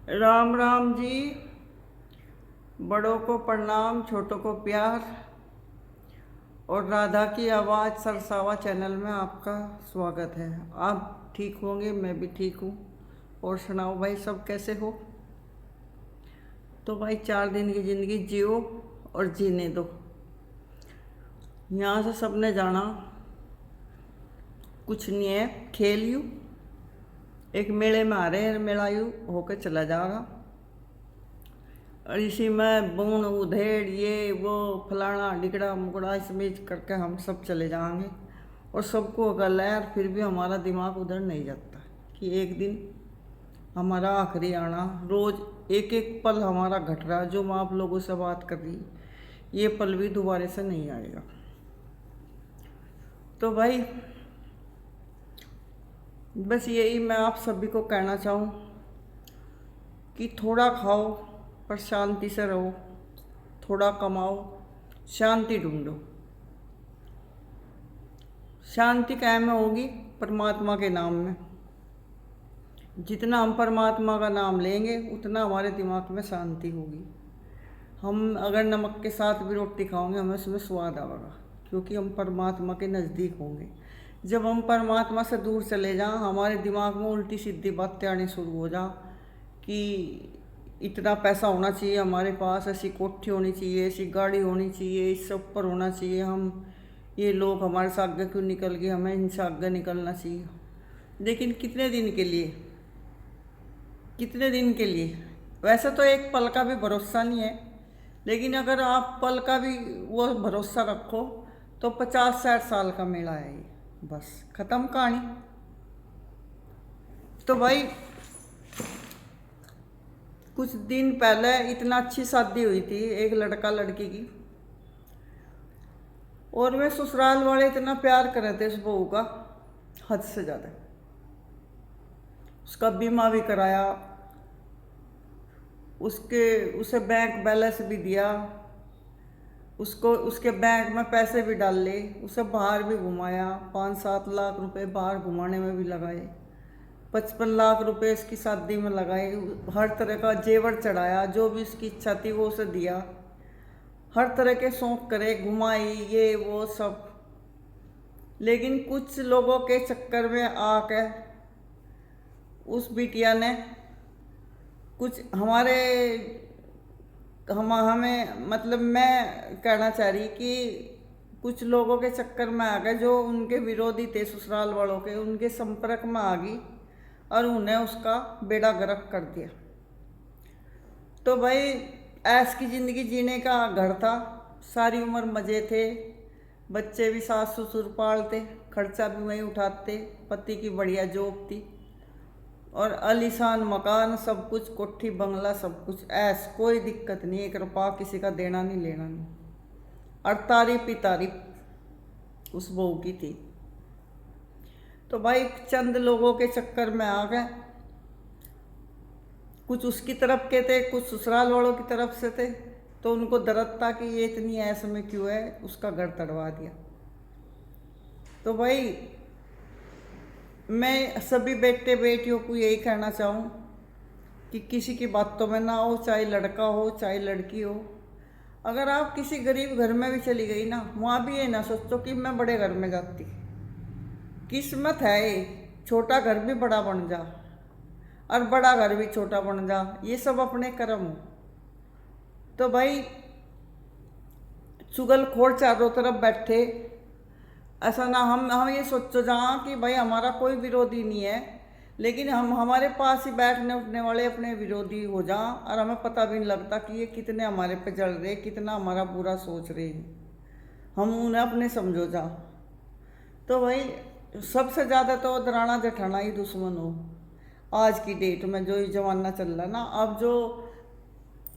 राम राम जी। बड़ों को प्रणाम, छोटों को प्यार। और राधा की आवाज़ सरसावा चैनल में आपका स्वागत है। आप ठीक होंगे, मैं भी ठीक हूँ। और सुनाओ भाई, सब कैसे हो? तो भाई 4 दिन की ज़िंदगी जियो और जीने दो। यहाँ से सबने जाना कुछ नहीं है, खेल यू एक मेले में आ रहे हैं, मेला यू होकर चला जाएगा। और इसी में बूढ़ उधेड़ ये वो फलाना डिगड़ा मुगड़ा इसमें करके हम सब चले जाएंगे। और सबको अकल है यार, फिर भी हमारा दिमाग उधर नहीं जाता कि एक दिन हमारा आखिरी आना। रोज़ एक एक पल हमारा घट रहा, जो मैं आप लोगों से बात कर रही, ये पल भी दोबारा से नहीं आएगा। तो भाई बस यही मैं आप सभी को कहना चाहूँ कि थोड़ा खाओ पर शांति से रहो, थोड़ा कमाओ, शांति ढूंढो। शांति कायम में होगी परमात्मा के नाम में। जितना हम परमात्मा का नाम लेंगे उतना हमारे दिमाग में शांति होगी। हम अगर नमक के साथ भी रोटी खाओगे हमें उसमें स्वाद आएगा, क्योंकि हम परमात्मा के नज़दीक होंगे। जब हम परमात्मा से दूर चले जाएं, हमारे दिमाग में उल्टी सीधी बातें आनी शुरू हो जा कि इतना पैसा होना चाहिए हमारे पास, ऐसी कोठी होनी चाहिए, ऐसी गाड़ी होनी चाहिए, इससे ऊपर होना चाहिए हम, ये लोग हमारे से आगे क्यों निकल गए, हमें इनसे आगे निकलना चाहिए। लेकिन कितने दिन के लिए, कितने दिन के लिए? वैसे तो एक पल का भी भरोसा नहीं है, लेकिन अगर आप पल का भी वो भरोसा रखो तो 50-60 साल का मेला है ये, बस ख़त्म कहानी। तो भाई कुछ दिन पहले इतना अच्छी शादी हुई थी एक लड़का लड़की की, और वे ससुराल वाले इतना प्यार कर रहे थे उस बहू का, हद से ज़्यादा। उसका बीमा भी कराया, उसे बैंक बैलेंस भी दिया, उसको उसके बैंक में पैसे भी डाल ले, उसे बाहर भी घुमाया, 5-7 लाख रुपए बाहर घुमाने में भी लगाए, 55 लाख रुपए इसकी शादी में लगाए, हर तरह का जेवर चढ़ाया, जो भी उसकी इच्छा थी वो उसे दिया, हर तरह के शौक करे, घुमाई, ये वो सब। लेकिन कुछ लोगों के चक्कर में आके उस बिटिया ने कुछ हमें मतलब मैं कहना चाह रही कि कुछ लोगों के चक्कर में आ गए जो उनके विरोधी थे, ससुराल वालों के, उनके संपर्क में आ गई और उन्हें उसका बेड़ा गर्क कर दिया। तो भाई ऐश की ज़िंदगी जीने का घर था, सारी उम्र मज़े थे, बच्चे भी सास ससुर पालते, खर्चा भी वहीं उठाते, पति की बढ़िया जॉब थी और आलीशान मकान, सब कुछ, कोठी बंगला, सब कुछ ऐस, कोई दिक्कत नहीं, 1 रुपया किसी का देना नहीं लेना नहीं। और तारीफ ही तारीफ उस बहू की थी। तो भाई चंद लोगों के चक्कर में आ गए, कुछ उसकी तरफ के थे, कुछ ससुराल वालों की तरफ से थे, तो उनको दर्द था कि ये इतनी ऐस में क्यों है, उसका घर तड़वा दिया। तो भाई मैं सभी बेटे बेटियों को यही कहना चाहूँ कि किसी की बातों में ना हो, चाहे लड़का हो चाहे लड़की हो। अगर आप किसी गरीब घर में भी चली गई ना, वहाँ भी ये ना सोचो कि मैं बड़े घर में जाती। किस्मत है ये, छोटा घर भी बड़ा बन जा और बड़ा घर भी छोटा बन जा, ये सब अपने कर्म हो। तो भाई चुगलखोर चारों तरफ बैठे, ऐसा ना हम ये सोचो जहाँ कि भाई हमारा कोई विरोधी नहीं है, लेकिन हम हमारे पास ही बैठने उठने वाले अपने विरोधी हो जाएं और हमें पता भी नहीं लगता कि ये कितने हमारे पे जल रहे, कितना हमारा बुरा सोच रहे हैं, हम उन्हें अपने समझो जा। तो भाई सबसे ज़्यादा तो दराना जेठाना ही दुश्मन हो आज की डेट में, जो ये जमाना चल रहा ना। अब जो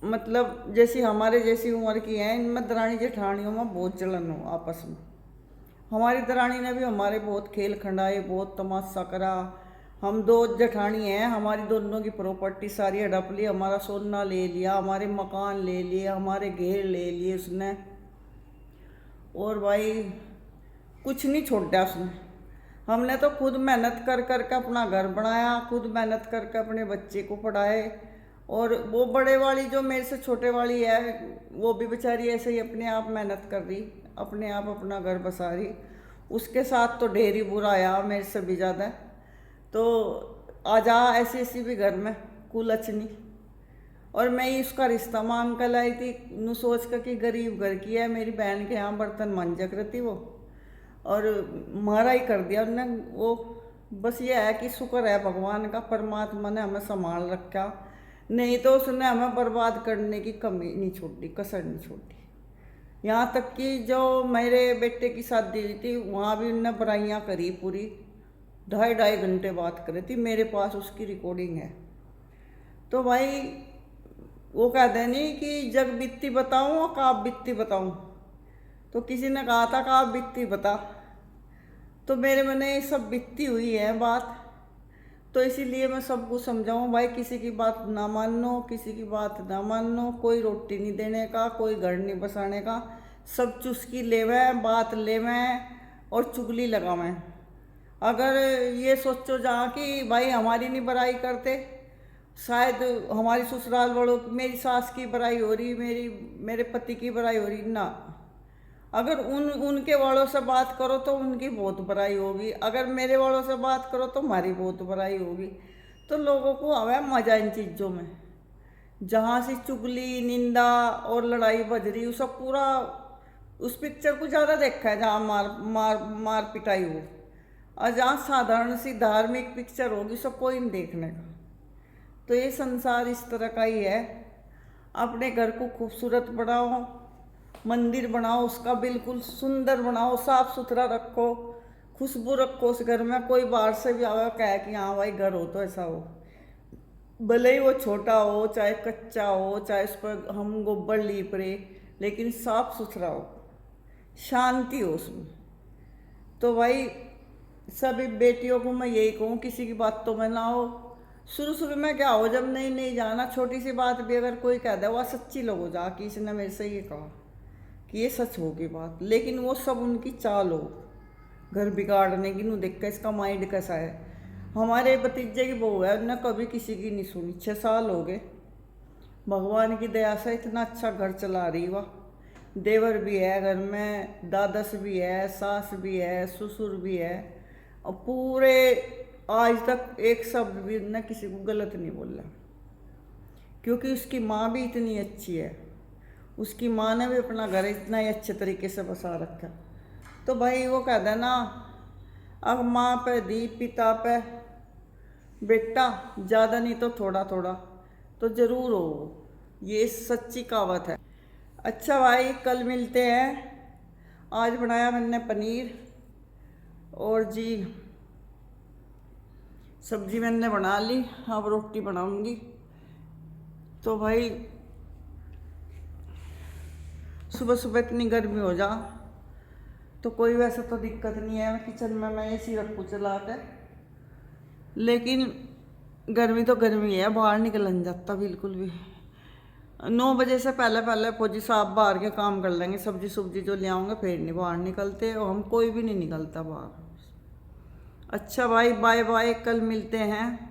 मतलब जैसी हमारे जैसी उम्र की हैं, इनमें दरानी जेठानियों में बहुत जलन हो आपस में। हमारी दरानी ने भी हमारे बहुत खेल खंडाए, बहुत तमाशा करा। हम 2 जेठानी हैं, हमारी दोनों की प्रॉपर्टी सारी हड़प ली, हमारा सोना ले लिया, हमारे मकान ले लिए, हमारे घेर ले लिए उसने। और भाई कुछ नहीं छोड़ा उसने। हमने तो खुद मेहनत कर कर के अपना घर बनाया, खुद मेहनत करके अपने बच्चे को पढ़ाए, और वो बड़े वाली जो मेरे से छोटे वाली है, वो भी बेचारी ऐसे ही अपने आप मेहनत कर रही, अपने आप अपना घर बसा रही। उसके साथ तो ढेर ही बुरा आया, मेरे से भी ज़्यादा। तो आ जा ऐसी ऐसी भी घर में कुलचनी। और मैं ही उसका रिश्ता मांग कर लाई थी, नू सोच कर कि गरीब घर की है, मेरी बहन के यहाँ बर्तन मांझा करती वो, और मारा ही कर दिया उनने वो। बस ये है कि शुक्र है भगवान का, परमात्मा ने हमें संभाल रखा, नहीं तो उसने हमें बर्बाद करने की कमी नहीं छोड़ी, कसर नहीं छोड़ी। यहाँ तक कि जो मेरे बेटे की शादी हुई थी, वहाँ भी उनने बुराइयाँ करी पूरी, 2.5 घंटे बात करी थी, मेरे पास उसकी रिकॉर्डिंग है। तो भाई वो कहते नहीं कि जग बित्ती बताऊँ और काब बित्ती बताऊँ, तो किसी ने कहा था काब बित्ती बता, तो मेरे मन में सब बित्ती हुई है बात। तो इसीलिए मैं सबको समझाऊँ भाई, किसी की बात ना मानो, किसी की बात ना मानो, कोई रोटी नहीं देने का, कोई घर नहीं बसाने का, सब चुस्की लेवें, बात लेवें और चुगली लगावें। अगर ये सोचो जहाँ कि भाई हमारी नहीं बुराई करते, शायद हमारी ससुराल वालों की, मेरी सास की बुराई हो रही, मेरे पति की बुराई हो रही ना, अगर उनके वालों से बात करो तो उनकी बहुत बुराई होगी, अगर मेरे वालों से बात करो तो हमारी बहुत बुराई होगी। तो लोगों को हमें मजा इन चीज़ों में, जहाँ से चुगली निंदा और लड़ाई बज रही, उस पूरा उस पिक्चर को ज़्यादा देखा है जहाँ मार मार मार पिटाई हो, और जहाँ साधारण सी धार्मिक पिक्चर होगी सब कोई नहीं देखने का। तो ये संसार इस तरह का ही है। अपने घर को खूबसूरत बनाओ, मंदिर बनाओ, उसका बिल्कुल सुंदर बनाओ, साफ सुथरा रखो, खुशबू रखो उस घर में। कोई बाहर से भी आवे कहे कि हाँ भाई घर हो तो ऐसा हो, भले ही वो छोटा हो, चाहे कच्चा हो, चाहे उस पर हम गोबर लीप रहे, लेकिन साफ सुथरा हो, शांति हो उसमें। तो भाई सभी बेटियों को मैं यही कहूँ, किसी की बातों में ना हो। शुरू शुरू में क्या हो, जब नहीं जाना, छोटी सी बात भी अगर कोई कह दे, वह सच्ची लगो जा कि इसने मेरे से ये कहा कि ये सच होगी बात, लेकिन वो सब उनकी चाल हो घर बिगाड़ने की। नू देख के इसका माइंड कैसा है। हमारे भतीजे की बहू है, उन्होंने कभी किसी की नहीं सुनी, 6 साल हो गए, भगवान की दया से इतना अच्छा घर चला रही। वह देवर भी है घर में, दादस भी है, सास भी है, ससुर भी है, और पूरे आज तक एक शब्द भी उन्होंने किसी को गलत नहीं बोला, क्योंकि उसकी माँ भी इतनी अच्छी है, उसकी माँ ने भी अपना घर इतना ही अच्छे तरीके से बसा रखा। तो भाई वो कहता है ना, अब माँ पे दी पिता पे बेटा, ज़्यादा नहीं तो थोड़ा थोड़ा तो ज़रूर हो, ये सच्ची कहावत है। अच्छा भाई कल मिलते हैं। आज बनाया मैंने पनीर, और जी सब्जी मैंने बना ली, अब रोटी बनाऊंगी। तो भाई सुबह सुबह इतनी गर्मी हो जा तो कोई वैसे तो दिक्कत नहीं है, किचन में मैं एसी रखूँ चला के, लेकिन गर्मी तो गर्मी है, बाहर निकल नहीं जाता बिल्कुल भी। 9 बजे से पहले पहले फौजी साहब बाहर के काम कर लेंगे, सब्जी सुब्जी जो ले आऊँगे, फिर नहीं बाहर निकलते, और हम कोई भी नहीं निकलता बाहर। अच्छा भाई बाय बाय, कल मिलते हैं।